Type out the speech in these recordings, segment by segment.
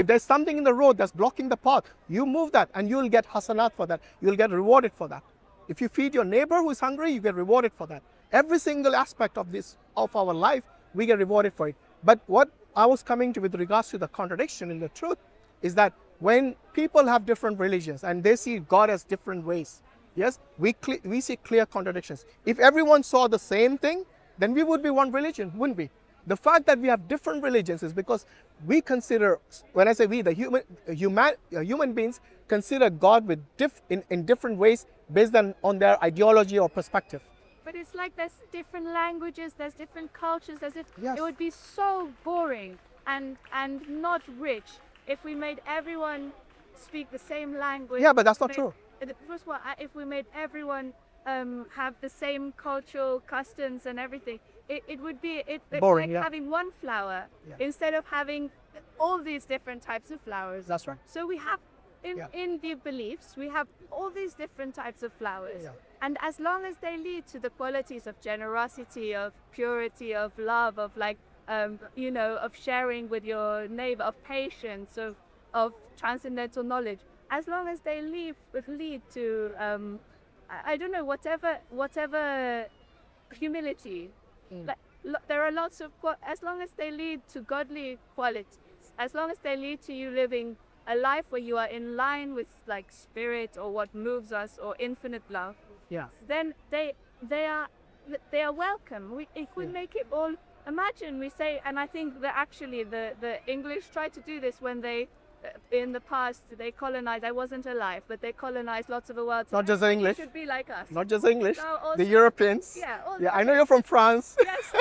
If there's something in the road that's blocking the path, you move that and you'll get hasanat for that. You'll get rewarded for that. If you feed your neighbor who is hungry, you get rewarded for that. Every single aspect of our life, we get rewarded for it. But what I was coming to with regards to the contradiction in the truth is that when people have different religions and they see God as different ways, yes, we see clear contradictions. If everyone saw the same thing, then we would be one religion, wouldn't we? The fact that we have different religions is because we consider, when I say we, the human beings consider God with in different ways based on their ideology or perspective. But it's like there's different languages, there's different cultures, Yes. It would be so boring and not rich if we made everyone speak the same language. Yeah, but that's not true. First of all, if we made everyone have the same cultural customs and everything, it would be Boring, like yeah. having one flower instead of having all these different types of flowers. That's right. So we have in the beliefs, we have all these different types of flowers. Yeah. And as long as they lead to the qualities of generosity, of purity, of love, of of sharing with your neighbor, of patience, of transcendental knowledge, as long as they lead to I don't know, whatever humility. There are lots of, as long as they lead to godly qualities, as long as they lead to you living a life where you are in line with like spirit or what moves us or infinite love, then they are welcome. If we make it all, imagine we say, and I think that actually the English tried to do this when they in the past they colonized. I wasn't alive, but they colonized lots of the world. Not just the English. Should be like us. Not just the English. No, also, the Europeans. Yeah, I know you're from France. Yes.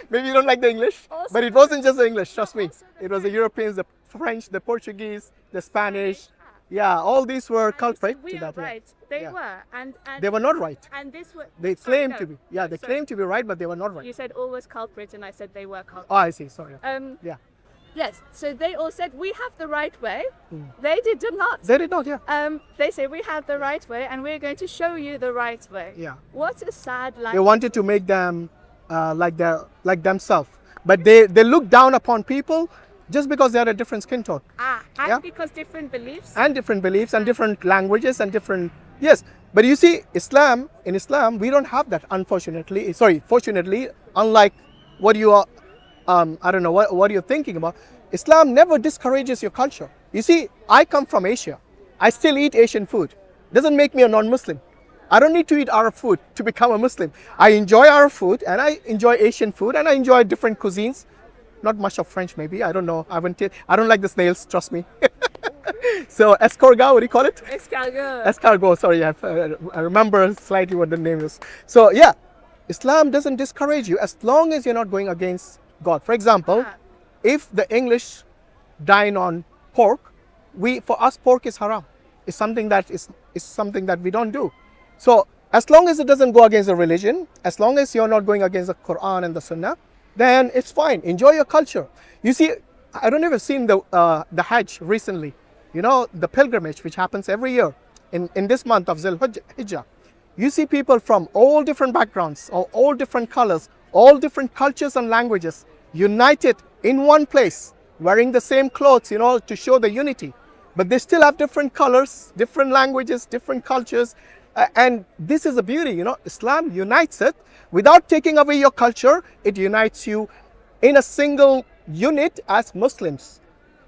Maybe you don't like the English, Also but it wasn't just the English. Trust me. also the It was the Europeans, the French, the Portuguese, the Spanish. Yeah, all these were culprits we to are that. right. They Yeah. were, and They were not right. and this were. They sorry, claimed no. to be. Yeah, they Sorry. claimed to be right, but they were not right. You said always culprit, and I said they were culprit. Oh, I see. Sorry. Yeah. Yes. So they all said we have the right way. They did not. They did not. Yeah. They say we have the right way, and we're going to show you the right way. Yeah. What a sad life. They wanted to make them like themselves, but they look down upon people just because they are a different skin tone. And because different beliefs. And different beliefs and different languages and different, yes. But you see, in Islam, we don't have that, fortunately, unlike what you are, I don't know what you're thinking about. Islam never discourages your culture. You see, I come from Asia. I still eat Asian food. Doesn't make me a non-Muslim. I don't need to eat Arab food to become a Muslim. I enjoy Arab food and I enjoy Asian food and I enjoy different cuisines. Not much of French, maybe. I don't know. I don't like the snails, trust me. So, escargot, what do you call it? Escargot. Escargot, sorry. I remember slightly what the name is. So, yeah, Islam doesn't discourage you as long as you're not going against God. For example, if the English dine on pork, for us, pork is haram. It's something that is something that we don't do. So, as long as it doesn't go against the religion, as long as you're not going against the Quran and the Sunnah, then it's fine. Enjoy your culture. You see, I don't know if you've seen the Hajj recently. You know, the pilgrimage which happens every year in this month of Zul Hijjah. You see people from all different backgrounds, or all different colors, all different cultures and languages, united in one place, wearing the same clothes, to show the unity. But they still have different colors, different languages, different cultures. And this is the beauty, Islam unites it. Without taking away your culture, it unites you in a single unit as Muslims.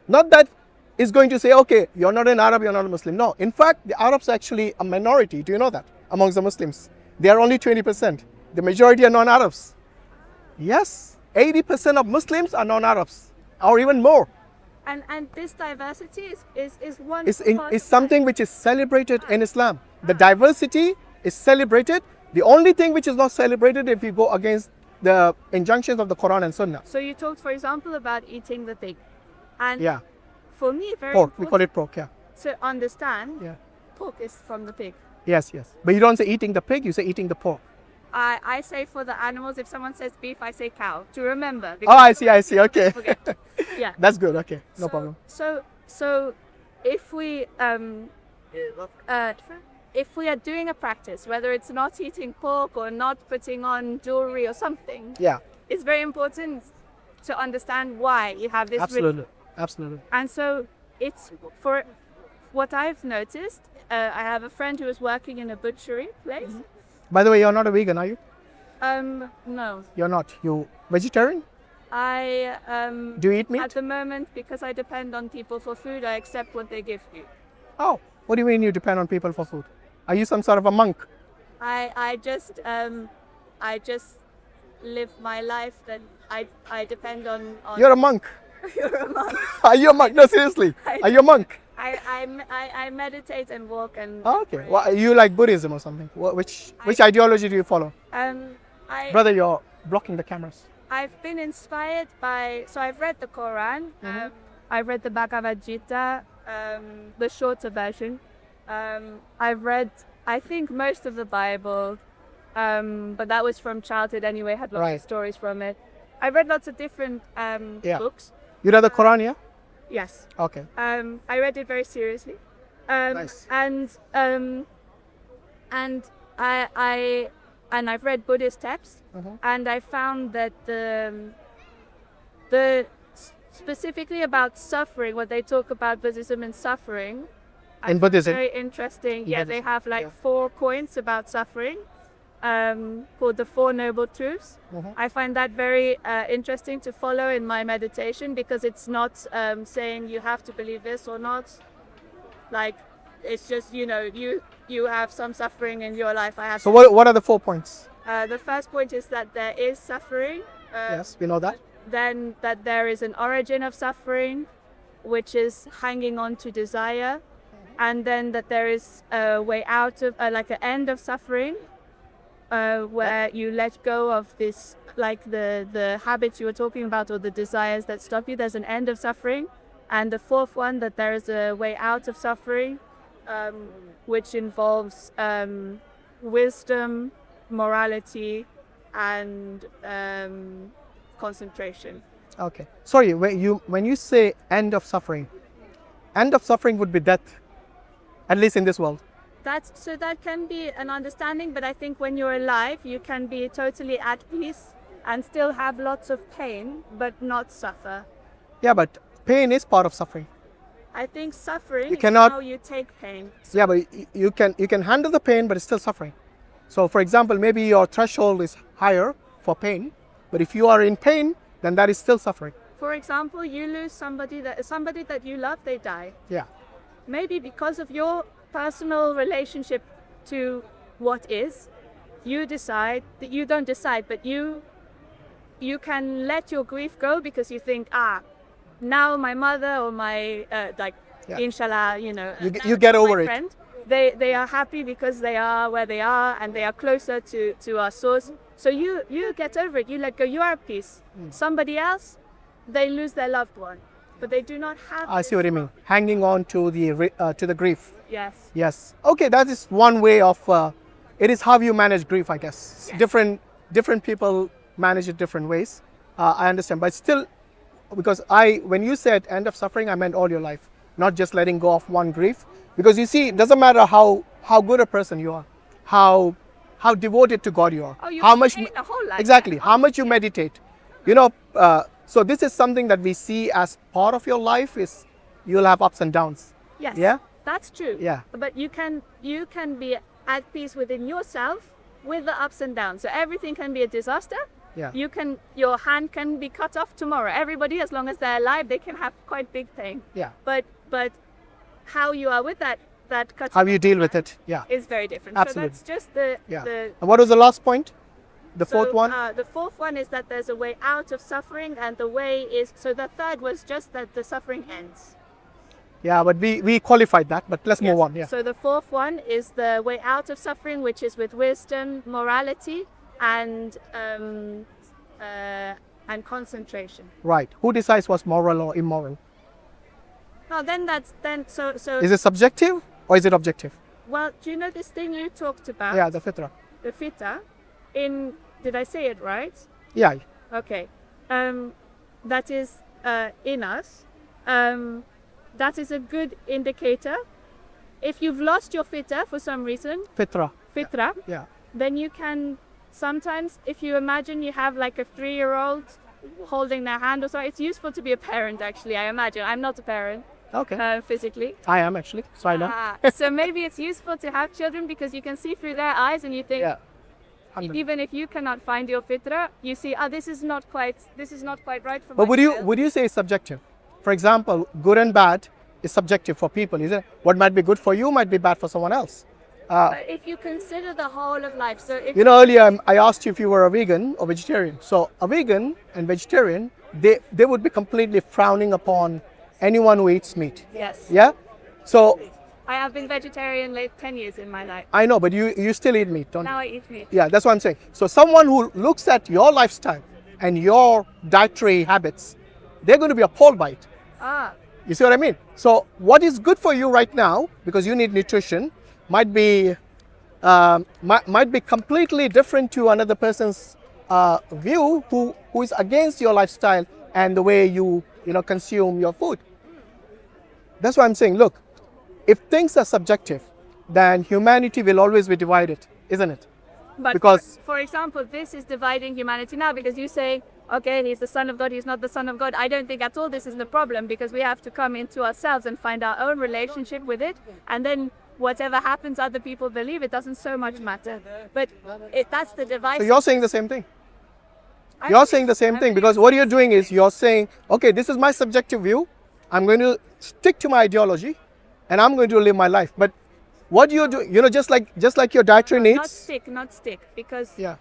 Not that it's going to say, okay, you're not an Arab, you're not a Muslim. No, in fact, the Arabs are actually a minority. Do you know that? Amongst the Muslims. They are only 20%. The majority are non-Arabs. Yes, 80% of Muslims are non-Arabs, or even more. And this diversity is one. It's something which is celebrated in Islam. The diversity is celebrated. The only thing which is not celebrated if you go against the injunctions of the Quran and Sunnah. So you talked, for example, about eating the pig. And yeah. For me, very pork. important We call it pork, yeah. to understand, Yeah. pork is from the pig. Yes. But you don't say eating the pig, you say eating the pork. I say for the animals, if someone says beef, I say cow, to remember. Oh, I see, okay. Forget. Yeah. That's good, okay, no problem. So if we are doing a practice, whether it's not eating pork or not putting on jewelry or something, Yeah. it's very important to understand why you have this. Absolutely. And so it's for what I've noticed. I have a friend who is working in a butchery place. By the way, you're not a vegan, are you? No, You're not. You vegetarian? I Do you eat meat? at the moment, because I depend on people for food, I accept what they give me. Oh, what do you mean you depend on people for food? Are you some sort of a monk? I just live my life that I depend on. You're a monk. You're a monk. Are you a monk? No, seriously. Are you a monk? I meditate and walk and. Oh, okay. pray. Well, you like Buddhism or something? Which ideology do you follow? Brother, you're blocking the cameras. I've been inspired by. So I've read the Quran. I've read the Bhagavad Gita, the shorter version. I've read, I think, most of the Bible, but that was from childhood anyway. Had lots Right. of stories from it. I've read lots of different books. You read the Quran, yeah? Yes. Okay. I read it very seriously. Nice. And I've read Buddhist texts, and I found that the specifically about suffering, what they talk about Buddhism and suffering, I In found Buddhism? very interesting. Yeah, they Buddhism, have like yeah. 4 points about suffering, called the 4 Noble Truths. I find that very interesting to follow in my meditation, because it's not saying you have to believe this or not. Like, it's just, you have some suffering in your life. I have. So what are the 4 points? The first point is that there is suffering. Yes, we know that. Then that there is an origin of suffering, which is hanging on to desire. And then that there is a way out of, like an end of suffering, where you let go of this, like the habits you were talking about, or the desires that stop you. There's an end of suffering. And the 4th one, that there is a way out of suffering, which involves wisdom, morality, and concentration. Okay. Sorry, when you say end of suffering would be death, at least in this world. So that can be an understanding, but I think when you're alive, you can be totally at peace and still have lots of pain, but not suffer. Yeah, but pain is part of suffering. I think suffering You is cannot- how you take pain. Yeah, but you can handle the pain, but it's still suffering. So, for example, maybe your threshold is higher for pain, but if you are in pain, then that is still suffering. For example, you lose somebody that you love, they die. Yeah. Maybe because of your personal relationship to what is, you decide that you don't decide, but you can let your grief go, because you think, now my mother or my inshallah, You get over my it. friend, they are happy because they are where they are and they are closer to our source. So you get over it, you let go, you are at peace. Somebody else, they lose their loved one, but they do not have. I see what you mean. Hanging on to the grief. Yes. Yes. Okay, that is one way of. It is how you manage grief, I guess. Yes. Different people manage it different ways. I understand, but still, because when you said end of suffering, I meant all your life, not just letting go of one grief. Because you see, it doesn't matter how good a person you are, how devoted to God you are, Oh, you how much meditate the whole life. exactly how much you meditate. So this is something that we see as part of your life. Is you'll have ups and downs. Yes. Yeah? That's true. Yeah. But you can be at peace within yourself with the ups and downs. So everything can be a disaster. Yeah. Your hand can be cut off tomorrow. Everybody, as long as they're alive, they can have quite big pain. Yeah. But how you are with that cut How you deal with it. Yeah. is very different. Absolutely. So that's just the Yeah. And what was the last point? The fourth one? The 4th one is that there's a way out of suffering, and the way is, so the 3rd was just that the suffering ends. Yeah, but we qualified that, but let's move Yes. on. Yeah. So the 4th one is the way out of suffering, which is with wisdom, morality, and concentration. Right. Who decides what's moral or immoral? No, so Is it subjective or is it objective? well, do you know this thing you talked about? Yeah, the fitra. The fita. Did I say it right? Yeah. Okay. That is in us. That is a good indicator. If you've lost your fita for some reason, Fitra. fitra, Yeah. then you can sometimes, if you imagine you have like a 3-year-old holding their hand or so. It's useful to be a parent, actually, I imagine. I'm not a parent. Okay. Physically. I am actually, so I know. So maybe it's useful to have children because you can see through their eyes and you think, Yeah. even if you cannot find your fitra, you see, this is not quite right for But my child. would you say it's subjective? For example, good and bad is subjective for people, isn't it? What might be good for you might be bad for someone else. But if you consider the whole of life, so if You know, earlier I asked you if you were a vegan or vegetarian. So a vegan and vegetarian, they would be completely frowning upon anyone who eats meat. yes, Yeah? So I have been vegetarian like 10 years in my life. I know, but you still eat meat, don't you? Now I eat meat. Yeah, that's what I'm saying. So someone who looks at your lifestyle and your dietary habits, they're going to be appalled by it. You see what I mean? So what is good for you right now, because you need nutrition, might be completely different to another person's view who is against your lifestyle and the way you consume your food. That's why I'm saying, look, if things are subjective, then humanity will always be divided, isn't it? But Because- for example, this is dividing humanity now because you say, okay, he's the son of God, he's not the son of God. I don't think at all this is the problem because we have to come into ourselves and find our own relationship with it. And then whatever happens, other people believe, it doesn't so much matter. But that's the divide. So you're saying the same thing. I You're believe- saying the same I thing believe- because what you're doing is you're saying, okay, this is my subjective view. I'm going to stick to my ideology and I'm going to live my life. But what you do, just like your dietary needs. Not stick, because Yeah.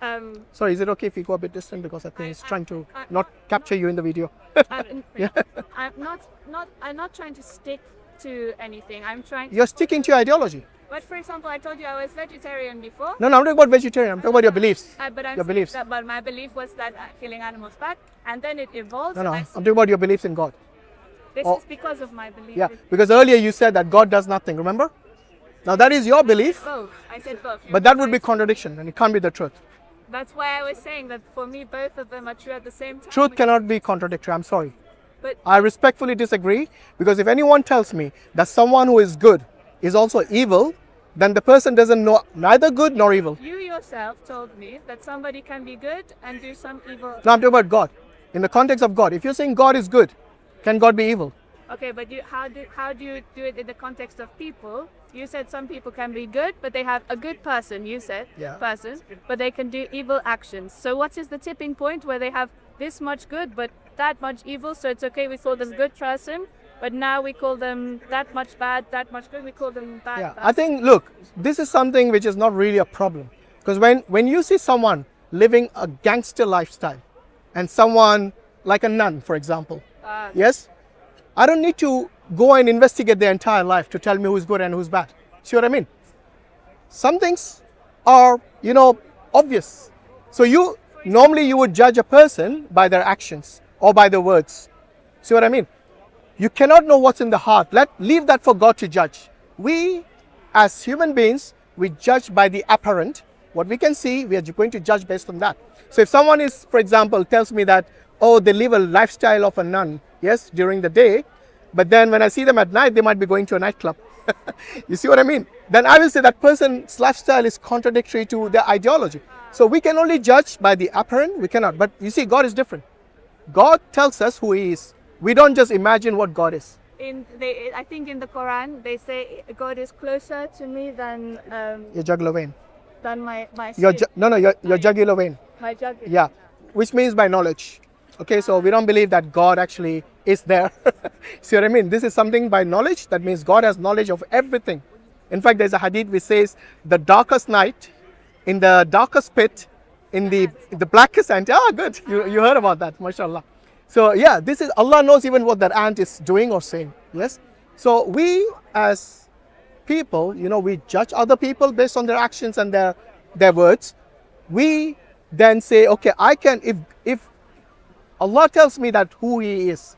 Sorry, is it okay if you go a bit distant because I think it's trying to not capture you in the video? I'm not trying to stick to anything. I'm trying. You're sticking to your ideology. But for example, I told you I was vegetarian before. No, I'm not talking about vegetarian. I'm talking about your beliefs. But I'm Your saying beliefs. But my belief was that killing animals bad, and then it evolves. No, and I'm talking about your beliefs in God. this oh. is because of my belief. Yeah, because earlier you said that God does nothing, remember? Now that is your belief, Both. I said both. but that would be contradiction and it can't be the truth. That's why I was saying that for me, both of them are true at the same time. Truth cannot be contradictory, I'm sorry. But I respectfully disagree because if anyone tells me that someone who is good is also evil, then the person doesn't know neither good nor evil. you yourself told me that somebody can be good and do some evil. Now I'm talking about God. In the context of God, if you're saying God is good, can God be evil? Okay, but how do you do it in the context of people? You said some people can be good, but they have a good person. You said Yeah. person, but they can do evil actions. So what is the tipping point where they have this much good, but that much evil? So it's okay, we call them good person, but now we call them that much bad, that much good. We call them bad. Yeah, bad. I think, look, this is something which is not really a problem. Because when you see someone living a gangster lifestyle and someone like a nun, for example, yes, I don't need to go and investigate their entire life to tell me who's good and who's bad. See what I mean? Some things are, obvious. So normally you would judge a person by their actions or by their words. See what I mean? You cannot know what's in the heart. Leave that for God to judge. We, as human beings, we judge by the apparent. What we can see, we are going to judge based on that. So if someone is, for example, tells me that, oh, they live a lifestyle of a nun, yes, during the day, but then when I see them at night, they might be going to a nightclub. You see what I mean? Then I will say that person's lifestyle is contradictory to their ideology. So we can only judge by the apparent, we cannot. But you see, God is different. God tells us who He is. We don't just imagine what God is. I think in the Quran they say God is closer to me than Your jugular vein. my Your skin, your jugular vein. my jugular. Yeah, which means by knowledge. Okay, so we don't believe that God actually is there. See what I mean? This is something by knowledge. That means God has knowledge of everything. In fact, there's a hadith which says the darkest night, in the darkest pit, in the blackest ant. Ah, good. You heard about that, mashallah. So yeah, this is Allah knows even what that ant is doing or saying. Yes. So we as people, we judge other people based on their actions and their words. We then say, okay, I can if Allah tells me that who He is,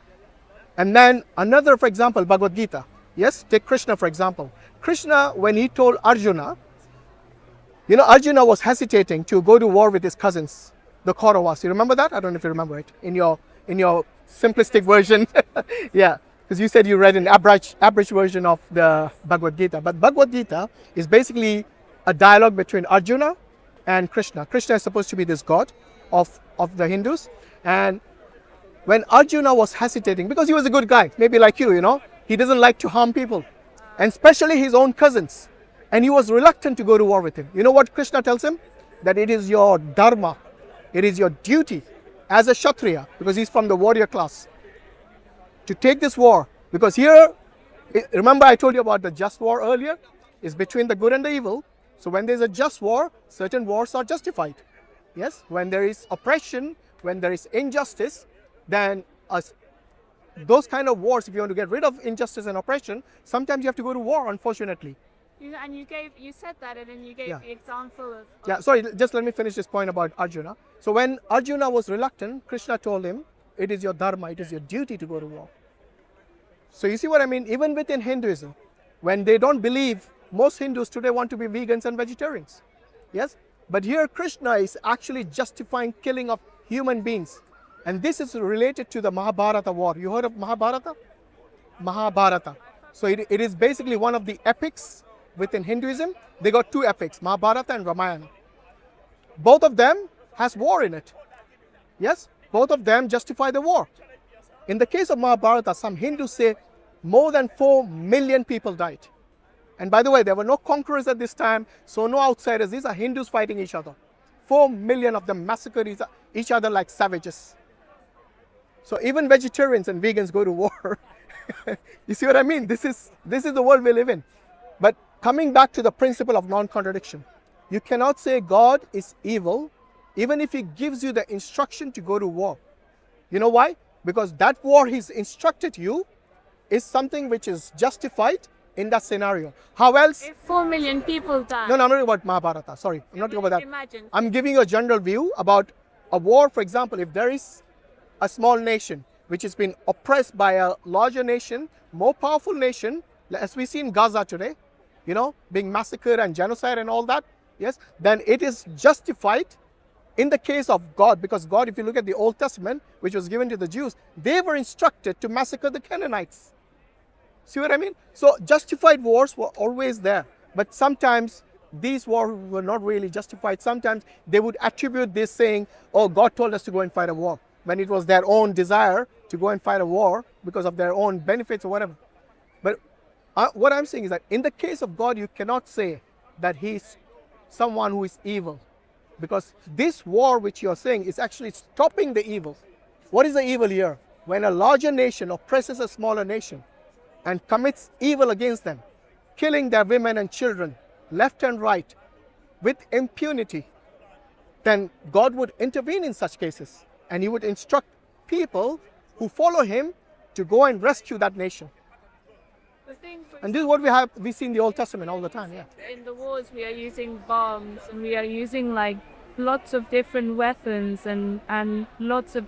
and then another, for example, Bhagavad Gita. Yes, take Krishna for example. Krishna, when he told Arjuna, Arjuna was hesitating to go to war with his cousins, the Kauravas. You remember that? I don't know if you remember it in your simplistic version. Yeah, because you said you read an abridged version of the Bhagavad Gita. But Bhagavad Gita is basically a dialogue between Arjuna and Krishna. Krishna is supposed to be this god of the Hindus, and when Arjuna was hesitating, because he was a good guy, maybe like you know, he doesn't like to harm people, and especially his own cousins. And he was reluctant to go to war with him. You know what Krishna tells him? That it is your dharma, it is your duty as a Kshatriya, because he's from the warrior class, to take this war. Because here, remember I told you about the just war earlier? It's between the good and the evil. So when there's a just war, certain wars are justified. Yes, when there is oppression, when there is injustice, then those kind of wars, if you want to get rid of injustice and oppression, sometimes you have to go to war, unfortunately. And you said that, and then you gave the example of. Yeah, sorry, just let me finish this point about Arjuna. So when Arjuna was reluctant, Krishna told him, it is your dharma, it is your duty to go to war. So you see what I mean? Even within Hinduism, when they don't believe, most Hindus today want to be vegans and vegetarians. Yes? But here Krishna is actually justifying killing of human beings. And this is related to the Mahabharata war. You heard of Mahabharata? Mahabharata. So it is basically one of the epics within Hinduism. They got two epics, Mahabharata and Ramayana. Both of them has war in it. Yes? Both of them justify the war. In the case of Mahabharata, some Hindus say more than 4 million people died. And by the way, there were no conquerors at this time, so no outsiders. These are Hindus fighting each other. 4 million of them massacred each other like savages. So even vegetarians and vegans go to war. You see what I mean? This is the world we live in. But coming back to the principle of non-contradiction, you cannot say God is evil even if he gives you the instruction to go to war. You know why? Because that war he's instructed you is something which is justified in that scenario. How else? If 4 million people die. No, I'm not talking about Mahabharata. Sorry, I'm not talking about that. Imagine. I'm giving you a general view about a war. For example, if there is a small nation which has been oppressed by a larger nation, more powerful nation, as we see in Gaza today, you know, being massacred and genocide and all that, yes, then it is justified in the case of God, because God, if you look at the Old Testament, which was given to the Jews, they were instructed to massacre the Canaanites. See what I mean? So justified wars were always there, but sometimes these wars were not really justified. Sometimes they would attribute this saying, oh, God told us to go and fight a war, when it was their own desire to go and fight a war because of their own benefits or whatever. But what I'm saying is that in the case of God, you cannot say that he's someone who is evil, because this war which you're saying is actually stopping the evil. What is the evil here? When a larger nation oppresses a smaller nation and commits evil against them, killing their women and children left and right with impunity, then God would intervene in such cases, and he would instruct people who follow him to go and rescue that nation. And this is what we see in the Old Testament all the time. Yeah. In the wars, we are using bombs, and we are using like lots of different weapons and lots of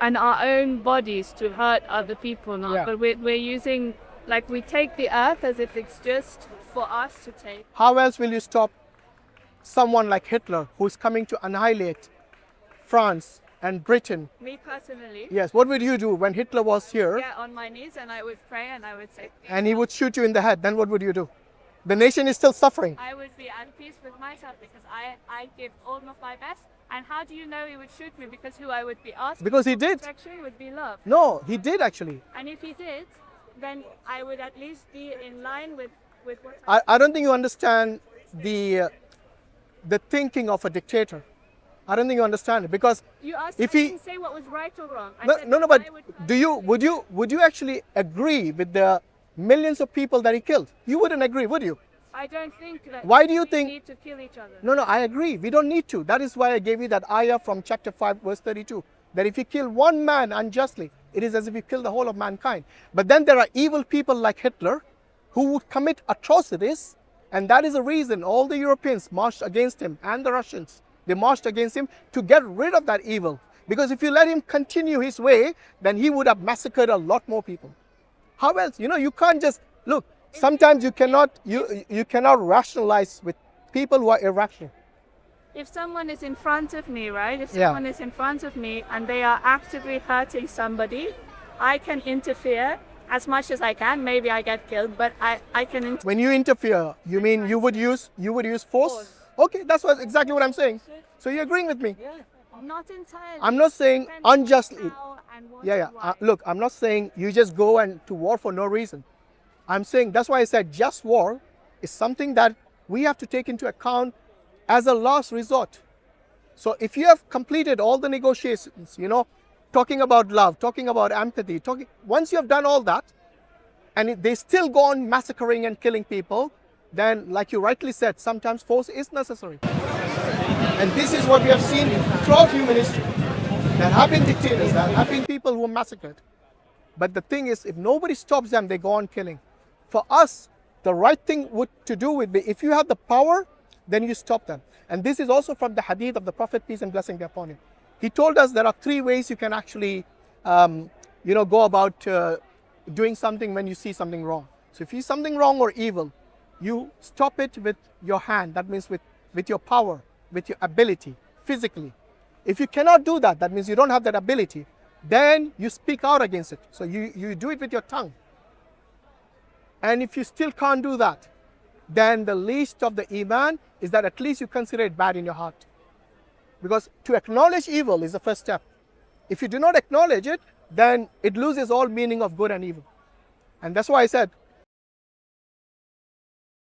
and our own bodies to hurt other people now. Yeah. But we're using, like, we take the earth as if it's just for us to take. How else will you stop someone like Hitler, who's coming to annihilate France and Britain? Me personally. Yes, what would you do when Hitler was here? Yeah, on my knees, and I would pray, and I would say. And he would shoot you in the head, then what would you do? The nation is still suffering. I would be at peace with myself because I give all of my best. And how do you know he would shoot me? Because who I would be asking Because he for did. protection would be love. No, he did actually. And if he did, then I would at least be in line with what I don't think you understand the thinking of a dictator. I don't think you understand it, because you asked. if I he didn't say what was right or wrong. I no, said no, that but I would you actually agree with the millions of people that he killed? You wouldn't agree, would you? I don't think that. Why do you we think- need to kill each other? No, I agree. We don't need to. That is why I gave you that ayah from chapter 5, verse 32. That if you kill one man unjustly, it is as if you kill the whole of mankind. But then there are evil people like Hitler who would commit atrocities, and that is the reason all the Europeans marched against him, and the Russians. They marched against him to get rid of that evil. Because if you let him continue his way, then he would have massacred a lot more people. How else? You know, you can't just look. Sometimes you cannot rationalize with people who are irrational. If someone is in front of me, right? If Yeah. someone is in front of me and they are actively hurting somebody, I can interfere as much as I can. Maybe I get killed, but I can When you interfere, you mean you would use force? Force. Okay, that's exactly what I'm saying. So you're agreeing with me? Yeah. Not entirely. I'm not saying Depends on unjustly. how and what Yeah, yeah. and why. Look, I'm not saying you just go and to war for no reason. I'm saying that's why I said just war is something that we have to take into account as a last resort. So if you have completed all the negotiations, talking about love, talking about empathy, once you have done all that, and they still go on massacring and killing people, then like you rightly said, sometimes force is necessary. And this is what we have seen throughout human history. There have been dictators, there have been people who were massacred. But the thing is, if nobody stops them, they go on killing. For us, the right thing to do would be, if you have the power, then you stop them. And this is also from the hadith of the Prophet, peace and blessing be upon him. He told us there are 3 ways you can actually, go about doing something when you see something wrong. So if you see something wrong or evil, you stop it with your hand. That means with your power, with your ability, physically. If you cannot do that, that means you don't have that ability, then you speak out against it. So you do it with your tongue. And if you still can't do that, then the least of the iman is that at least you consider it bad in your heart. Because to acknowledge evil is the first step. If you do not acknowledge it, then it loses all meaning of good and evil. And that's why I said,